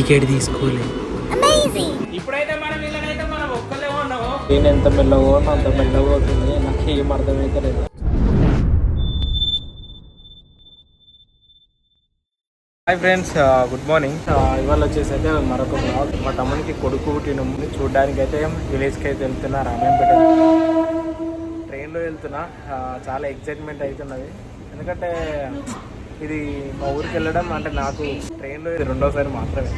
Ticket తీసుకోలే. ఇప్పుడైతే మనం ఇళ్ళనైతే మనం ఒక్కలే ఉన్నాము. నేను ఎంత మెల్లగో అంత మెల్లగా అవుతుంది, నాకు ఏం అర్థమైతే లేదు. Hi friends, good morning. ఇవాళ వచ్చేసి అయితే మరొక బ్లాగ్. మా తమ్మునికి కొడుకు పుట్టిన చూడడానికి అయితే విలేజ్కి అయితే వెళ్తున్నా, రామాయంపేట ట్రైన్లో వెళ్తున్నా. చాలా ఎక్సైట్మెంట్ అవుతున్నది, ఎందుకంటే ఇది మా ఊరికి వెళ్ళడం అంటే నాకు ట్రైన్లో ఇది రెండోసారి మాత్రమే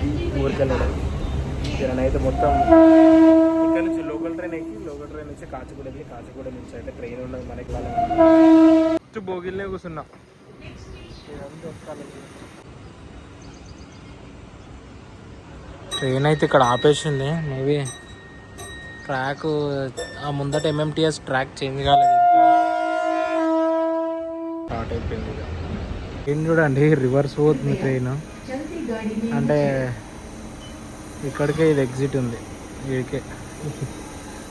ఊరికి వెళ్ళడం. నేనైతే మొత్తం ఇక్కడ నుంచి లోకల్ ట్రైన్ ఎక్కి, లోకల్ ట్రైన్ నుంచి కాచిగూడ వెళ్ళి, కాచిగూడ నుంచి అయితే ట్రైన్ ఉన్నది మనకి. వాళ్ళ భోగిల్నే కూర్చున్నా. ట్రైన్ అయితే ఇక్కడ ఆపేసింది. మేబీ ట్రాక్ ఆ ముందట ఎంఎంటీఎస్ ట్రాక్ చేంజ్ కాలేదు, స్టార్ట్ అయిపోయింది. ట్రైన్ చూడండి, రివర్స్ పోతుంది ట్రైన్. అంటే ఇక్కడికే ఇది ఎగ్జిట్ ఉంది, వీడికే.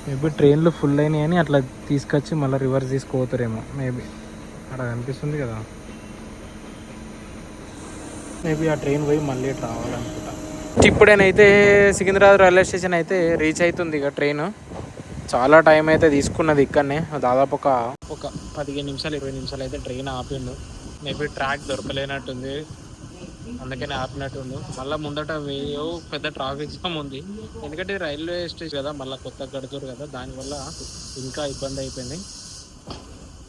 మేబీ ట్రైన్లు ఫుల్ అయినాయి అని అట్లా తీసుకొచ్చి మళ్ళీ రివర్స్ తీసుకుపోతారేమో. మేబీ అక్కడ కనిపిస్తుంది కదా, మేబీ ఆ ట్రైన్ పోయి మళ్ళీ రావాలనుకుంటా. ఇప్పుడేనైతే సికింద్రాబాద్ రైల్వే స్టేషన్ అయితే రీచ్ అవుతుంది. ఇక ట్రైన్ చాలా టైం అయితే తీసుకున్నది. ఇక్కడనే దాదాపు ఒక 15 నిమిషాలు 20 నిమిషాలు అయితే ట్రైన్ ఆపిండు. మేబీ ట్రాక్ దొరకలేనట్టుంది, అందుకని ఆపినట్టుండు. మళ్ళీ ముందట పెద్ద ట్రాఫిక్ జామ్ ఉంది, ఎందుకంటే రైల్వే స్టేషన్ కదా, మళ్ళీ కొత్తగా కడుతురు కదా, దానివల్ల ఇంకా ఇబ్బంది అయిపోయింది.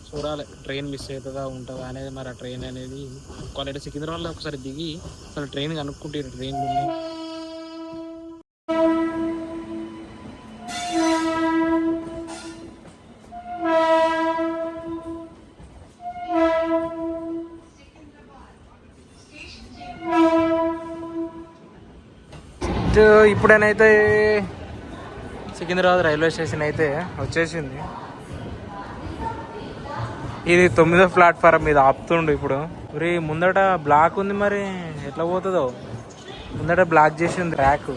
చూడాలి ట్రైన్ మిస్ అవుతుందా ఉంటుందా అనేది. మరి ఆ ట్రైన్ అనేది క్వాలిటీ సికింద్రాబాద్లో ఒకసారి దిగి అసలు ట్రైన్ కనుక్కుంటారు. ట్రైన్ ఇప్పుడేనైతే సికింద్రాబాద్ రైల్వే స్టేషన్ అయితే వచ్చేసింది. ఇది 9వ ప్లాట్ఫారం మీద ఆపుతుండు ఇప్పుడు. ముందట బ్లాక్ ఉంది, మరి ఎట్లా పోతుందో. ముందట బ్లాక్ చేసి ఉంది ట్రాక్.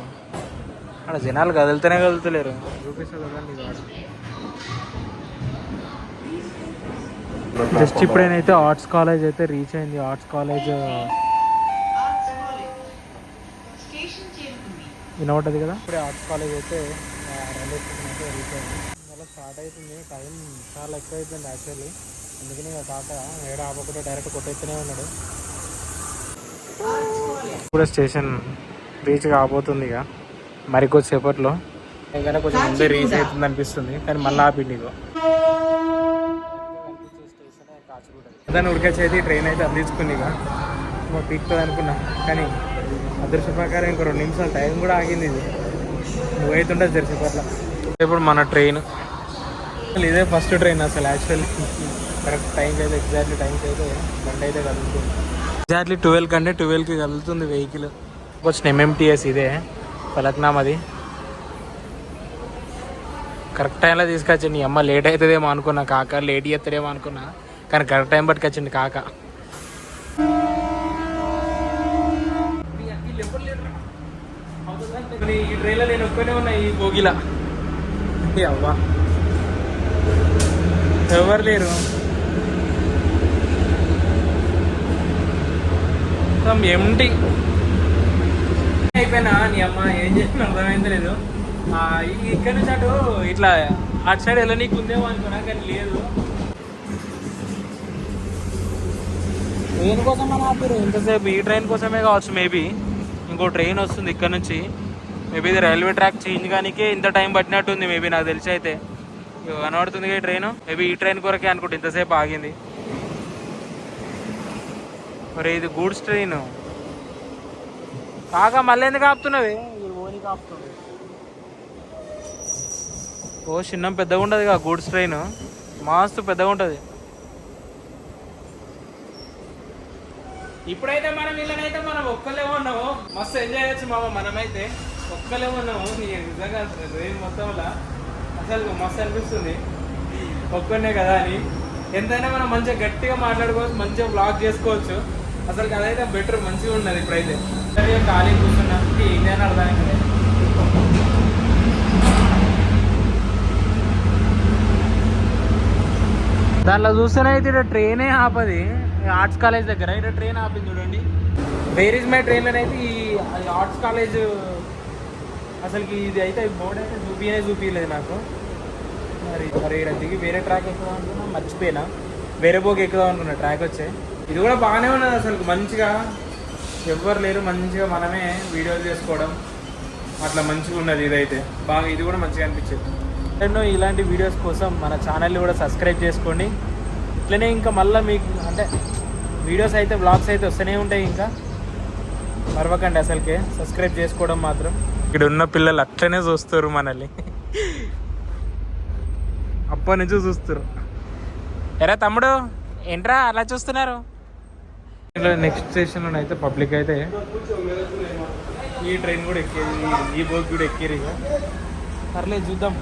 అక్కడ జనాలు కదులుతూనే కదులుతలేరు. చూపిస్తుంది కదండి జస్ట్ ఇప్పుడేనైతే ఆర్ట్స్ కాలేజ్ అయితే రీచ్ అయింది. ఆర్ట్స్ కాలేజ్ వినబడ్డది కదా. ఇప్పుడే ఆర్ట్స్ కాలేజ్ అయితే రైల్వే స్టేషన్ అయితే రీచ్ అయింది. మళ్ళీ స్టార్ట్ అవుతుంది. టైం చాలా ఎక్కువ అయిపోయింది యాక్చువల్లీ, అందుకని తాత ఏడ ఆపకుండా డైరెక్ట్ కొట్టేస్తూనే ఉన్నాడు. ఇప్పుడు స్టేషన్ రీచ్ కాబోతుంది ఇక మరికొద్దిసేపట్లో. ఇంకా కొంచెం ముందే రీచ్ అవుతుంది అనిపిస్తుంది, కానీ మళ్ళీ ఆపిండి. ఇగో స్టేషన్ కాచిగూడ. దాన్ని ఉడికొచ్చేది ట్రైన్ అయితే అందించుకుంది. ఇక పీక్తుంది అనుకున్నా, కానీ అదృష్ట ప్రకారం ఇంకో 2 నిమిషాలు టైం కూడా ఆగింది. ఇది నువ్వైతుంటే జరిసేపట్ల. ఇప్పుడు మన ట్రైన్ ఇదే ఫస్ట్ ట్రైన్ అసలు యాక్చువల్లీ. కరెక్ట్ టైంకి అయితే ఎగ్జాక్ట్లీ టైంకి అయితే బండి అయితే కదులుతుంది. ఎగ్జాక్ట్లీ 12 కంటే 12కి కదులుతుంది వెహికల్. వచ్చిన ఎంఎంటీఎస్ ఇదే ఫలక్నామాది. కరెక్ట్ టైంలో తీసుకొచ్చింది. అమ్మ లేట్ అవుతుందేమో అనుకున్నా, కాక లేట్ చేస్తాడేమో అనుకున్నా, కానీ కరెక్ట్ టైం పట్టుకొచ్చింది కాక. ఈ ట్రైన్లో నేను ఒక్కనే ఉన్నా, ఈ భోగిలా. అవ్వా ఎవరు లేరు, ఎంటీ అయిపోయినా. నీ అమ్మ ఏం చేసిన అర్థమైంది లేదు. ఇక్కడ నుంచి అటు ఇట్లా అటు సైడ్ వెళ్ళనీకు ఉందేమో అనుకున్నా, కానీ లేదు. ట్రైన్ కోసం అని ఆపారు ఇంతసేపు. ఈ ట్రైన్ కోసమే కావచ్చు, మేబీ ఇంకో ట్రైన్ వస్తుంది ఇక్కడ నుంచి. మేబీ ఇది రైల్వే ట్రాక్ చేంజ్ కానీకే ఇంత టైం పట్టినట్టుంది. మేబీ నాకు తెలిసి అయితే కనబడుతుంది ఈ ట్రైన్. మేబీ ఈ ట్రైన్ కొరకే అనుకుంటే ఇంతసేపు ఆగింది. మరి ఇది గూడ్స్ ట్రైన్ కాక మళ్ళీ ఎందుకు ఆపుతున్నది? ఓనికి ఆపుతుంది. ఓ చిన్నం పెద్దగా ఉంటుంది కదా గూడ్స్ ట్రైన్, మస్తు పెద్దగా ఉంటుంది. ఇప్పుడైతే మనం వీళ్ళనైతే మనం ఒక్కలే ఉన్నాము, మస్తు ఎంజాయ్ చేయొచ్చు మామ. మనమైతే ఒక్కలే ఉన్నాము. నిజంగా ట్రైన్ మొత్తంలో అసలు మస్తు అనిపిస్తుంది, ఒక్కనే కదా అని. ఎంతైనా మనం మంచిగా గట్టిగా మాట్లాడుకోవచ్చు, మంచిగా బ్లాగ్ చేసుకోవచ్చు. అసలు అదైతే బెటర్, మంచిగా ఉన్నది. ఇప్పుడైతే ఖాళీ కూర్చున్నా, ఏదైనా అర్థమైంది. దాంట్లో చూస్తేనే అయితే ఇక్కడ ట్రైనే ఆపది. ఆర్ట్స్ కాలేజ్ దగ్గర ఇక్కడ ట్రైన్ ఆపింది చూడండి. వేర్ ఇస్ మై ట్రైన్లో అయితే ఈ ఆర్ట్స్ కాలేజ్ అసలుకి ఇది అయితే బోర్డు అయితే చూపించలేదు నాకు. మరి ఇక్కడ దిగి వేరే ట్రాక్ ఎక్కుదాం అనుకున్నా, మర్చిపోయినా. వేరే బోగి ఎక్కుదాం అనుకున్నా, ట్రాక్ వచ్చే. ఇది కూడా బాగానే ఉన్నది అసలు, మంచిగా ఎవ్వరు లేరు, మంచిగా మనమే వీడియోలు చేసుకోవడం అట్లా మంచిగా ఉన్నది. ఇదైతే బాగా, ఇది కూడా మంచిగా అనిపించేది. ఎన్నో ఇలాంటి వీడియోస్ కోసం మన ఛానల్ని కూడా సబ్స్క్రైబ్ చేసుకోండి. ఇట్లనే ఇంకా మళ్ళీ మీకు అంటే వీడియోస్ అయితే వ్లాగ్స్ అయితే వస్తూనే ఉంటాయి. ఇంకా మరవకండి అసలుకే సబ్స్క్రైబ్ చేసుకోవడం మాత్రం. ఇక్కడ ఉన్న పిల్లలు అట్లనే చూస్తారు మనల్ని, అప్పటి నుంచి చూస్తారు. ఎరా తమ్ముడు ఏంట్రా అలా చూస్తున్నారు. నెక్స్ట్ స్టేషన్లో అయితే పబ్లిక్ అయితే ఈ ట్రైన్ కూడా ఎక్కేది, ఈ బోట్ కూడా ఎక్కేది. ఇక పర్లేదు చూద్దాం,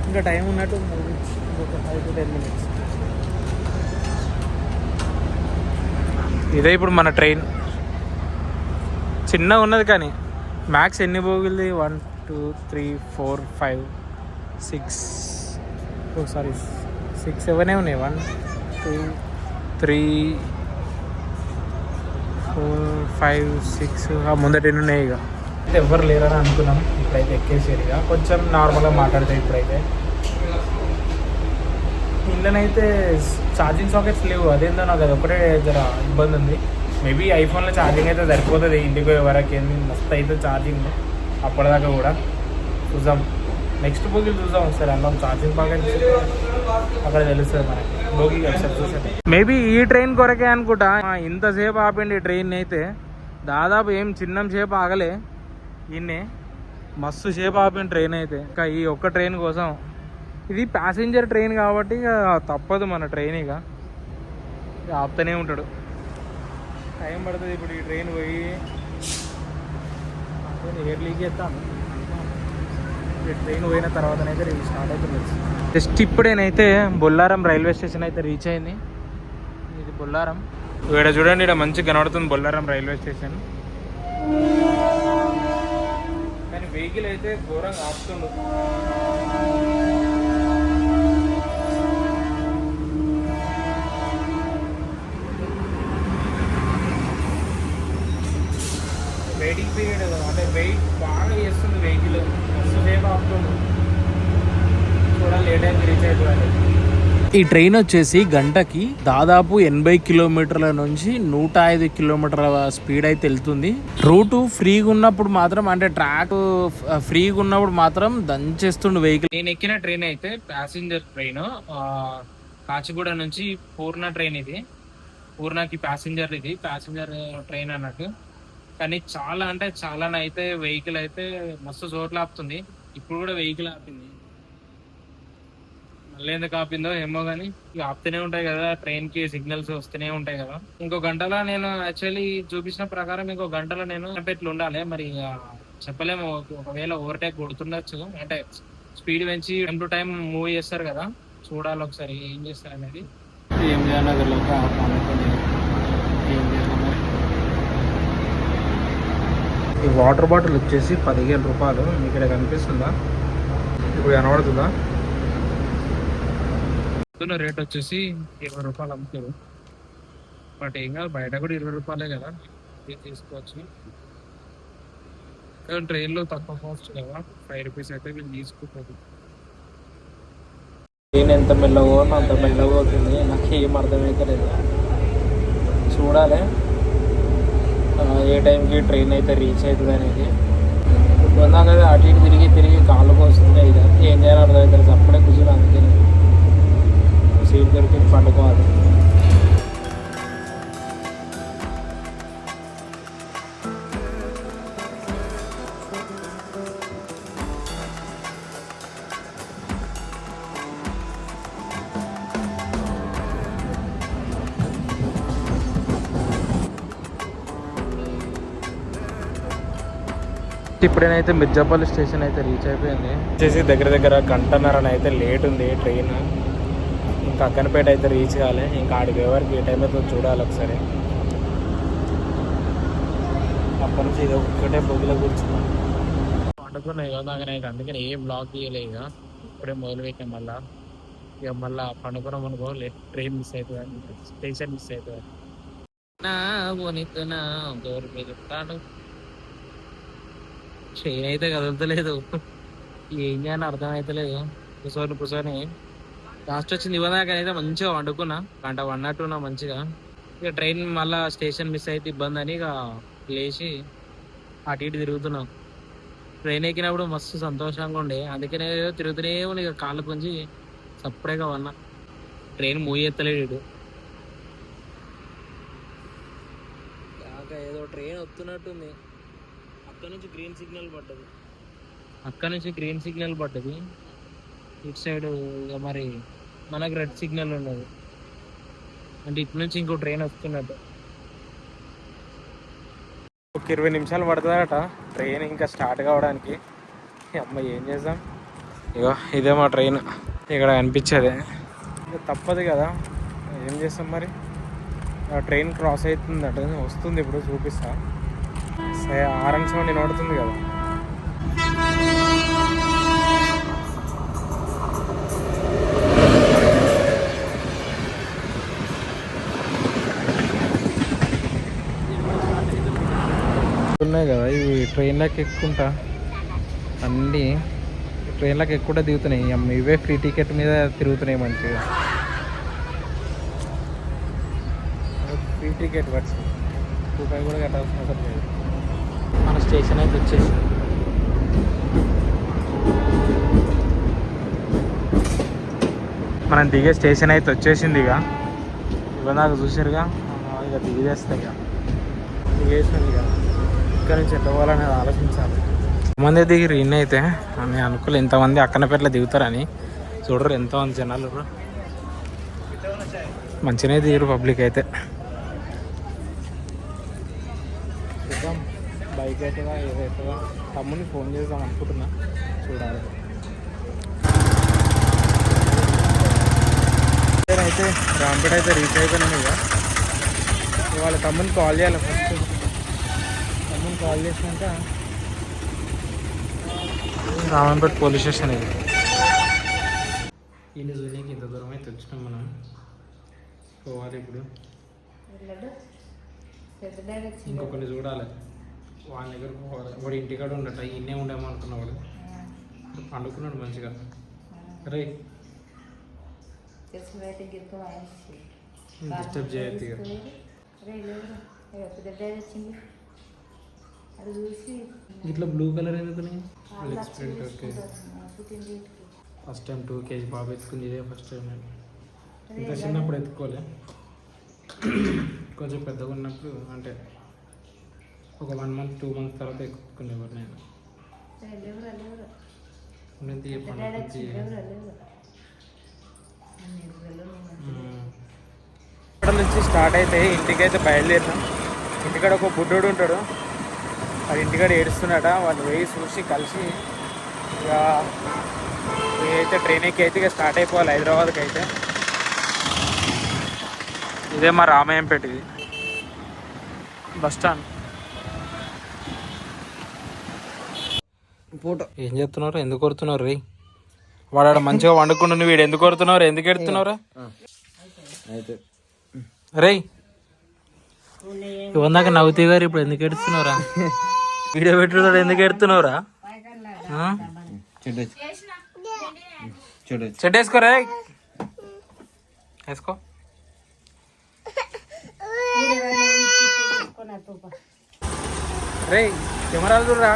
ఇంకా టైం ఉన్నట్టు ఒక 5 to 10 minutes. ఇదే ఇప్పుడు మన ట్రైన్, చిన్నగా ఉన్నది కానీ మ్యాక్స్ ఎన్ని బోగులది 1 2 3 4 5 6 సారీ 6 7 ఉన్నాయి. 1 2 3 4 5 6 ముందట ఎన్ని ఉన్నాయి. ఇక అయితే ఎవ్వరు లేరని అనుకున్నాం, ఇప్పుడైతే ఎక్కేసారు. ఇక కొంచెం నార్మల్గా మాట్లాడతాయి. ఇప్పుడైతే ఇంట్లోనైతే ఛార్జింగ్ సాకెట్స్ లేవు, అదేందో నాకు అది ఒకటే జర ఇబ్బంది ఉంది. మేబీ ఐఫోన్లో ఛార్జింగ్ అయితే సరిపోతుంది ఇంటికి పోయే వరకు, ఏంది మస్తు అయితే ఛార్జింగ్ అప్పటిదాకా కూడా. చూద్దాం నెక్స్ట్ బోగిలు చూద్దాం ఒకసారి, అందులో ఛార్జింగ్ పాకెట్ అక్కడ తెలుస్తుంది మనకి బోగి ఒకసారి చూస్తే. మేబీ ఈ ట్రైన్ కొరకే అనుకుంటా ఇంతసేపు ఆపండి ట్రైన్ అయితే. దాదాపు ఏం చిన్న సేపు ఆగలే, ఈయన్నే మస్తు సేపు ఆపిన ట్రైన్ అయితే. ఇంకా ఈ ఒక్క ట్రైన్ కోసం. ఇది ప్యాసింజర్ ట్రైన్ కాబట్టి ఇక తప్పదు మన ట్రైన్, ఇక ఆపుతూనే ఉంటాడు. టైం పడుతుంది ఇప్పుడు ఈ ట్రైన్ పోయి ఎయిర్ లీక్ చేస్తాను. ట్రైన్ పోయిన తర్వాతనైతే రేపు స్టార్ట్ అవుతుంది. జస్ట్ ఇప్పుడేనైతే బొల్లారం రైల్వే స్టేషన్ అయితే రీచ్ అయింది. ఇది బొల్లారం, ఇక్కడ చూడండి, ఇక్కడ మంచిగా కనబడుతుంది బొల్లారం రైల్వే స్టేషన్. కానీ వెహికల్ అయితే ఘోరంగా ఆపుతుండు. వెయిటింగ్ పీరియడ్ అంటే వెయిట్ బాగా చేస్తుంది వెహికల్, మస్తు సేపు ఆపుతుంది. కూడా లేట్ అయింది రీచ్ అయిపోయింది. ఈ ట్రైన్ వచ్చేసి గంటకి దాదాపు 80 కిలోమీటర్ల నుంచి 105 కిలోమీటర్ల స్పీడ్ అయితే వెళ్తుంది. రూటు ఫ్రీగా ఉన్నప్పుడు మాత్రం, అంటే ట్రాక్ ఫ్రీగా ఉన్నప్పుడు మాత్రం దంచేస్తుండు వెహికల్. నేను ఎక్కిన ట్రైన్ అయితే ప్యాసింజర్ ట్రైన్, కాచిగూడ నుంచి పూర్ణ ట్రైన్. ఇది పూర్ణకి ప్యాసింజర్, ఇది ప్యాసింజర్ ట్రైన్ అన్నట్టు. కానీ చాలా అంటే చాలా అయితే వెహికల్ అయితే మస్తు చోట్ల ఆపుతుంది. ఇప్పుడు కూడా వెహికల్ ఆపింది, మళ్ళీ ఎందుకు ఆపిందో ఏమో. కానీ ఇక ఆపుతూనే ఉంటాయి కదా, ట్రైన్ కి సిగ్నల్స్ వస్తూనే ఉంటాయి కదా. ఇంకో గంటలో నేను యాక్చువల్లీ చూపించిన ప్రకారం ఇంకో గంటలో నేను పెట్లు ఉండాలి. మరి చెప్పలేము, ఒకవేళ ఓవర్టేక్ కొడుతుండొచ్చు. అంటే స్పీడ్ పెంచి టైం టు టైం మూవ్ చేస్తారు కదా, చూడాలి ఒకసారి ఏం చేస్తారు అనేది. ఏం చేయాలి ఈ వాటర్ బాటిల్ వచ్చేసి 15 రూపాయలు. మీకు ఇక్కడ కనిపిస్తుందా, ఇప్పుడు కనబడుతుందా? రేట్ వచ్చేసి 20 రూపాయలు అమ్ముతారు. బట్ ఏం కాదు, బయట కూడా 20 రూపాయలే కదా, తీసుకోవచ్చు. కానీ ట్రైన్లో తక్కువ కాస్ట్ కదా, 5 రూపీస్ అయితే వీళ్ళు తీసుకుంటారు. ట్రైన్ ఎంత మెల్లగో అంత మెల్లగా అవుతుంది, నాకు ఏం అర్థమైతే లేదు. చూడాలి ఏ టైంకి ట్రైన్ అయితే రీచ్ అవుతుంది అనేది. కొందాం కదా, అటు ఇటు తిరిగి కాళ్ళకు వస్తుంది. ఇక ఏం చేయాలో అర్థమవుతుంది. అప్పుడే కూర్చొని అందుకే సీట్ దొరికి పండుకోవాలి. ఇప్పుడేనైతే మిర్జాపల్లి స్టేషన్ అయితే రీచ్ అయిపోయింది. వచ్చేసి దగ్గర గంటన్నర అయితే లేట్ ఉంది ట్రైన్. ఇంకా అక్కనపేట అయితే రీచ్ కావాలి. ఇంకా ఆడికి ఎవరికి ఏ టైం అయితే చూడాలి ఒకసారి. అప్పటి నుంచి ఇది ఒక్కటే బొగ్గులో కూర్చున్నాం. పండుకున్నాయి కదా అయితే, అందుకని ఏ బ్లాక్ తీయలే. ఇక ఇప్పుడే మొదలు పెట్టాం. మళ్ళీ పండుకున్నాం అనుకో ట్రైన్ మిస్ అవుతుంది, స్టేషన్ మిస్ అవుతుంది. నా పోనీతున్నా డోర్ మీద ఉంటాడు. ట్రైన్ అయితే కదులుతలేదు, ఏం చేయాలని అర్థమైతలేదు. కూర్చొని లాస్ట్ వచ్చింది ఇవ్వదాకా అయితే మంచిగా వండుకున్నా, గంట వండట్టున్నా మంచిగా. ఇక ట్రైన్ మళ్ళా స్టేషన్ మిస్ అయితే ఇబ్బంది అని ఇక లేచి అటు ఇటు తిరుగుతున్నాం. ట్రైన్ ఎక్కినప్పుడు మస్తు సంతోషంగా ఉండే, అందుకనే తిరుగుతూనే ఉండి ఇక కాళ్ళు కొంచి సపరేట్గా వన్నా. Train move ఎత్తలేడు. ఏదో ట్రైన్ వస్తున్నట్టుంది, అక్కడ నుంచి గ్రీన్ సిగ్నల్ పడ్డది. ఇటు సైడ్ మరి మనకు రెడ్ సిగ్నల్ ఉండదు, అంటే ఇటు నుంచి ఇంకో ట్రైన్ వస్తున్నట్టు. ఒక 20 నిమిషాలు పడుతుందట ట్రైన్ ఇంకా స్టార్ట్ కావడానికి. అమ్మ ఏం చేద్దాం, ఇగో ఇదే మా ట్రైన్ ఇక్కడ కనిపించేది. ఇక తప్పదు కదా, ఏం చేస్తాం మరి. ట్రైన్ క్రాస్ అవుతుందట, వస్తుంది ఇప్పుడు చూపిస్తా. ఆరెంజ్ సౌండ్ వినబడుతుంది కదా. ఉన్నాయి కదా ఇవి ట్రైన్లోకి ఎక్కుంటా, అన్నీ ట్రైన్లోకి ఎక్కుంటా దిగుతున్నాయి. ఇవే ఫ్రీ టికెట్ మీద తిరుగుతున్నాయి మంచిగా. ఫ్రీ టికెట్ బట్టి రూపాయి కూడా కట్టాల్సిన అవసరం లేదు. మన స్టేషన్ అయితే వచ్చేసి మనం దిగే స్టేషన్ అయితే వచ్చేసింది. ఇక నాకు చూసారుగా, ఇక దిగేస్తాయి. ఇక దిగేసింది. ఇక ఇక్కడ నుంచి ఎంత పోవాలనేది ఆలోచించాలి. ఎంతమంది దిగిరు ఇన్ని అయితే అని అనుకోలే, ఎంతమంది అక్కనపేటలో దిగుతారని. చూడరు ఎంతమంది జనాలు మంచిగానే దిగరు పబ్లిక్ అయితే. చూద్దాం బైక్ అవుతుందా ఏదవుతుందా. తమ్ముని ఫోన్ చేద్దాం అనుకుంటున్నా, చూడాలి. అయితే రాంపేట అయితే రీచ్ అయిపోయినాను. ఇక వాళ్ళ తమ్ముని కాల్ చేయాలి. ఫస్ట్ తమ్ముని కాల్ చేసినాక రామంపేట పోలీస్ స్టేషన్ ఇది. ఈ జూనికి ఇంత దూరం అయితే వచ్చినాం మనం. పోవాలి ఇప్పుడు, ఇంకొకరిని చూడాలి. వాళ్ళ దగ్గరకు పోవాలి. వాడు ఇంటికాడ ఉండట, ఇన్నే ఉండేమో అనుకున్నా. వాడు పండుకున్నాడు మంచిగా. రే డిస్టర్బ్ చేయొద్దు. ఇట్లా బ్లూ కలర్ ఎందుకున్నాయి? ఓకే, ఫస్ట్ టైం 2 kg బాబు ఎత్తుకుంది. ఇదే ఫస్ట్ టైం. నేను ఇంత చిన్నప్పుడు ఎత్తుకోలే, కొంచెం పెద్దగా ఉన్నప్పుడు, అంటే ఒక 1 month 2 months తర్వాత ఎక్కుకునేవారు. నేను ఇక్కడ నుంచి స్టార్ట్ అయితే ఇంటికైతే బయలుదేరినాం. ఇంటికాడ ఒక బుడ్డోడు ఉంటాడు, అది ఇంటికాడ ఏడుస్తున్నాడ. వాళ్ళు పోయి చూసి కలిసి ఇక అయితే ట్రైన్ ఎక్కి అయితే ఇక స్టార్ట్ అయిపోవాలి హైదరాబాద్కి అయితే. ఇదే మా రామాయంపేట, ఇది బస్ స్టాండ్. ఫోటో ఏం చెప్తున్నారు? ఎందుకు కొడుతున్నారు రే? వాడు మంచిగా వండుకుంటు, వీడు ఎందుకు కొడుతున్నారు? ఎందుకు ఎడుతున్నావురా రే? ఇవ్వదాకా నవ్వుతీ గారు, ఇప్పుడు ఎందుకు ఎడుతున్నావురా? వీడియో పెట్టున్నాడు, ఎందుకు ఎడుతున్నావురా? చెడ్డ వేసుకోరా, వేసుకో. రే కెమెరాలు చూడరా,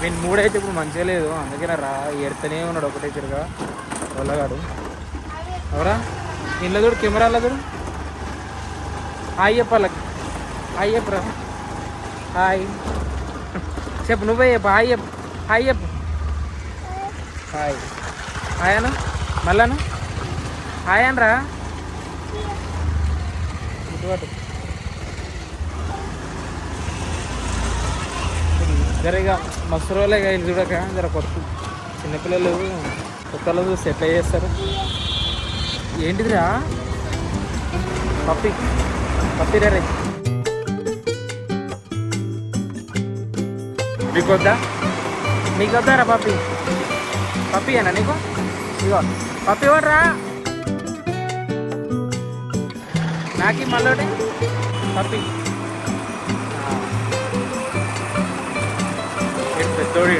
నేను మూడైతే ఇప్పుడు మంచిగా లేదు, అందుకనే రా ఎడుతూనే ఉన్నాడు ఒకటే తిరుగా వల్లగాడు. ఎవరా ఇంట్లో చూడు, కెమెరాలో చూడు. హాయ్ చెప్పాలకి, హాయ్ చెప్పురా. హాయ్ చెప్పు, నువ్వే చెప్పు. హాయ్ చెప్పు, హాయ్ చెప్పు. హాయ్ హాయ్ అను, మళ్ళాను హాయ్ అనరా. ఇటువాటు జరగా మస్తు రోజులే వీళ్ళు చూడక, జర కొత్త చిన్నపిల్లలు కొత్తలో చూసి ఎట్లా చేస్తారు. ఏంటిదిరా పప్పి, పప్పి రే. నీకొద్దా? నీకొద్దారా పప్పి? పప్పి అన్నా నీకు? ఇగో పప్పి ఇవ్వడరా నాకి మళ్ళీ. పప్పి పెద్దోడు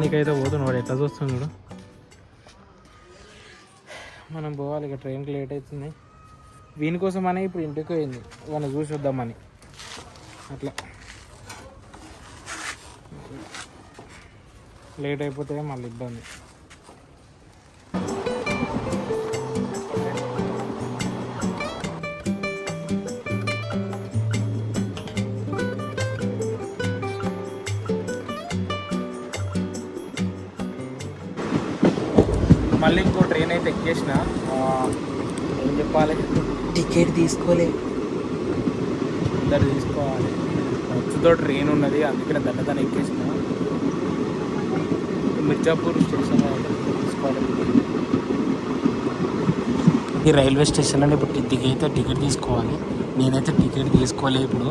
నీకైతే పోతున్నాడు వాడు ఎట్లా చూస్తుంది చూడు. మనం పోవాలి ఇక ట్రైన్కి లేట్ అవుతుంది. వీని కోసం అనే ఇప్పుడు ఇంటికి పోయింది వాడిని చూసి వద్దామని. అట్లా లేట్ అయిపోతే మళ్ళీ ఇబ్బంది. మళ్ళీ ఇంకో ట్రైన్ అయితే ఎక్కేసిన. ఏం చెప్పాలి, టికెట్ తీసుకోలే, ఇద్దరు తీసుకోవాలి. వచ్చుతో ట్రైన్ ఉన్నది అందుకనే దండదాన్ని ఎక్కేసిన. మిర్జాపూర్ స్టేషన్ తీసుకోవాలి. ఈ రైల్వే స్టేషన్లో ఇప్పుడు టికెట్ తీసుకోవాలి. నేనైతే టికెట్ తీసుకోలే. ఇప్పుడు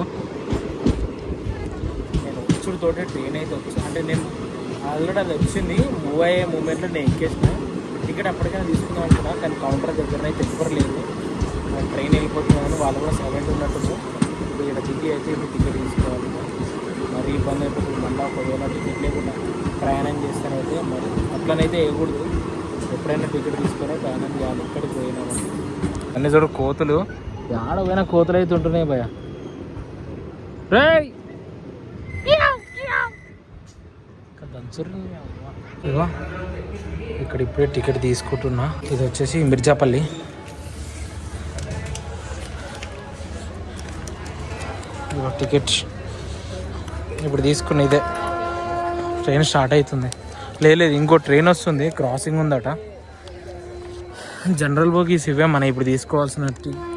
నేను వచ్చుడితోటే ట్రైన్ అయితే వచ్చి అంటే నేను ఆల్రెడీ అది వచ్చింది. మూవ్ అయ్యే మూమెంట్లో నేను ఎక్కేసిన. టికెట్ అప్పటికైనా తీసుకుందాం అనుకున్నా కానీ కౌంటర్ దగ్గర అయితే ఎవ్వరు లేదు. ట్రైన్ వెళ్ళిపోతున్నామని వాళ్ళు కూడా సైలెంట్ ఉన్నట్టు. ఇప్పుడు ఇక్కడ దిగి అయితే ఇప్పుడు టికెట్ తీసుకోవాలి. మరి ఇబ్బంది అయిపోతుంది. మళ్ళీ ఒకవేళ టికెట్ లేకుండా ప్రయాణం చేస్తానైతే మరి అట్లనైతే వేయకూడదు. ఎప్పుడైనా టికెట్ తీసుకొని ప్రయాణం చేయాలి. ఇక్కడికి పోయినా అన్నీ చూడు కోతులు, ఆడ పోయినా కోతులు అయితే ఉంటున్నాయి భయ. ఇగో ఇక్కడ ఇప్పుడే టికెట్ తీసుకుంటున్నా. ఇది వచ్చేసి మిర్జాపల్లి. ఇగో టికెట్ ఇప్పుడు తీసుకున్న ఇదే. ట్రైన్ స్టార్ట్ అవుతుంది. లేదు ఇంకో ట్రైన్ వస్తుంది, క్రాసింగ్ ఉందట. జనరల్ బోగీస్ ఇవే మనం ఇప్పుడు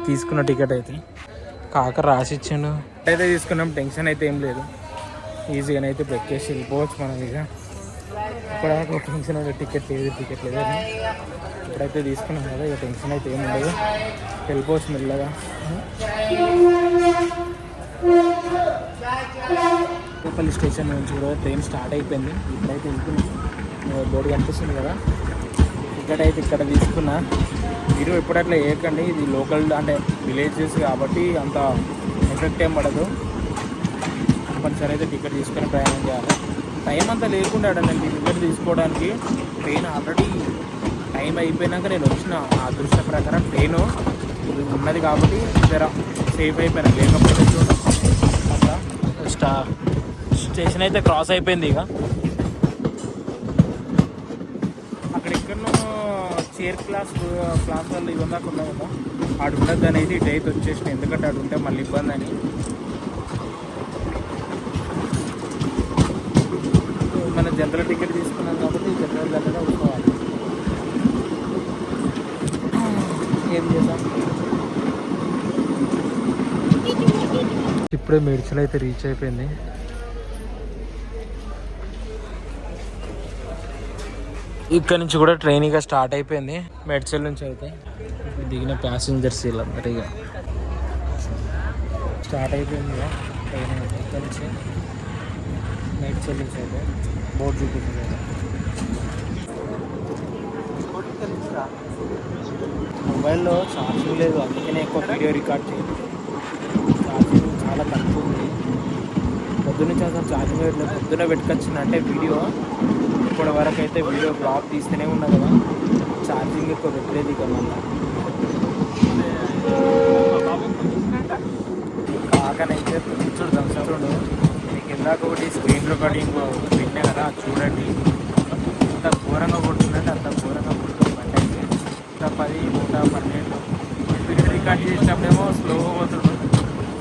తీసుకున్న టికెట్ అయితే. కాక రాసిచ్చాను అయితే తీసుకున్నాం. టెన్షన్ అయితే ఏం లేదు. ఈజీగానే అయితే ఇప్పుడు ఎక్కేసి వెళ్ళిపోవచ్చు మనం. ఇక ఇప్పుడాక టెన్షన్ అయితే టికెట్ లేదు అని ఇప్పుడైతే తీసుకున్నాం కదా. ఇక టెన్షన్ అయితే ఏమి ఉండదు, వెళ్ళిపోవచ్చు మెల్లగా. కూకట్పల్లి స్టేషన్ నుంచి కూడా ట్రైన్ స్టార్ట్ అయిపోయింది. ఇప్పుడైతే వెళ్తున్నాం. బోర్డు కనిపిస్తుంది కదా. టికెట్ అయితే ఇక్కడ తీసుకున్నా. మీరు ఎప్పుడట్లా వేయకండి, ఇది లోకల్ అంటే విలేజెస్ కాబట్టి అంత ఎఫెక్ట్ ఏం పడదు. కంపల్సరీ అయితే టికెట్ తీసుకొని ప్రయాణం చేయాలి. టైం అంతా లేకుండా నేను టికెట్ తీసుకోవడానికి. ట్రైన్ ఆల్రెడీ టైం అయిపోయినాక నేను వచ్చిన. ఆ దృష్టి ప్రకారం ట్రైను ఉన్నది కాబట్టి జర సేఫ్ అయిపోయినా. లేకపోతే అట్లా స్టేషన్ అయితే క్రాస్ అయిపోయింది. ఇక అక్కడెక్కడో చైర్ క్లాస్ వాళ్ళు ఇవన్నీ దాకా ఉన్నాయి కదా, ఆడు ఉండద్దు అనేది ఇటు అయితే వచ్చేసిన. ఎందుకంటే ఆడు ఉంటే మళ్ళీ ఇబ్బంది అని. మన జనరల్ టికెట్ తీసుకున్నాం కాబట్టి జనరల్ దగ్గర ఉంచుకోవాలి. ఏం చేద్దాం. ఇప్పుడే మేడ్చల్ అయితే రీచ్ అయిపోయింది. ఇక్కడ నుంచి కూడా ట్రైన్ ఇక స్టార్ట్ అయిపోయింది. మేడ్చల్ నుంచి అయితే దిగిన ప్యాసింజర్స్ వీళ్ళందరూ ఇక స్టార్ట్ అయిపోయింది. ఇక ట్రైన్ అయితే ఇక్కడ నుంచి మేడ్చల్ నుంచి అయితే బోర్డు చూపిస్తుంది కదా. మొబైల్లో ఛార్జింగ్ లేదు, అందుకనే ఎక్కువ వీడియో రికార్డ్ చేయలేదు. ఛార్జింగ్ చాలా తక్కువ ఉంది. పొద్దున్నుంచి అసలు ఛార్జింగ్ పెట్టలేదు. పొద్దున్న పెట్టుకొచ్చిందంటే వీడియో ఇప్పటి వరకు అయితే వీడియో బ్లాగ్ తీస్తూనే ఉన్నా కదా. ఛార్జింగ్ ఎక్కువ పెట్టలేదు. ఇక మళ్ళీ కాకనైతే చూడు దంచుతుండు. మీకు ఇందాక ఒకటి స్క్రీన్ రికార్డింగ్ పెట్టినా కదా, చూడండి. అంత ఘోరంగా కొడుతుందంటే అంత ఘోరంగా కొడుతుంది బండి అయితే. 110, 112 వీడియో రికార్డ్ చేసినప్పుడేమో స్లోగా పోతుండు.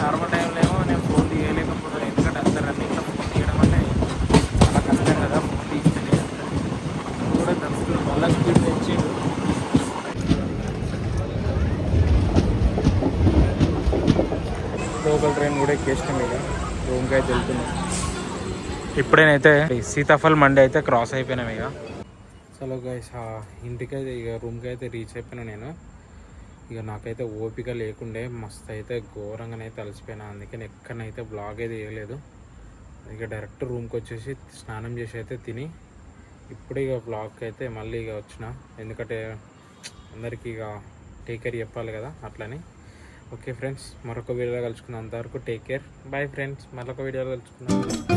నార్మల్ టైంలో ఏమో నేను ఫోన్ తీయలేకపోతున్నాను. ఎందుకంటే అంత రన్నింగ్లో ఫోన్ తీయడం అంటే చాలా కష్టం కదా. ఫోన్ తీస్తే కూడా దంచుతుంది. మళ్ళీ స్పీడ్ తెచ్చిండు. లోకల్ ట్రైన్ కూడా ఎక్కేసినాం. ఇక రూమ్కి అయితే వెళ్తున్నాం. ఇప్పుడేనైతే సీతాఫల్ మండి అయితే క్రాస్ అయిపోయినాం. ఇక చలో గైస్ ఇంటికైతే ఇక రూమ్కి అయితే రీచ్ అయిపోయినా నేను. ఇక నాకైతే ఓపిక లేకుండే, మస్తు అయితే ఘోరంగానైతే అలసిపోయినా. అందుకని ఎక్కడనైతే బ్లాగ్ అయితే వేయలేదు. ఇక డైరెక్ట్ రూమ్కి వచ్చేసి స్నానం చేసి అయితే తిని ఇప్పుడు ఇక బ్లాగ్కి అయితే మళ్ళీ ఇక వచ్చిన, ఎందుకంటే అందరికీ ఇక టేక్ కేర్ చెప్పాలి కదా అట్లని. ఓకే ఫ్రెండ్స్, మరొక వీడియోలో కలుసుకుందాం. అంతవరకు టేక్ కేర్, బాయ్ ఫ్రెండ్స్, మరొక వీడియోలో కలుసుకుందాం.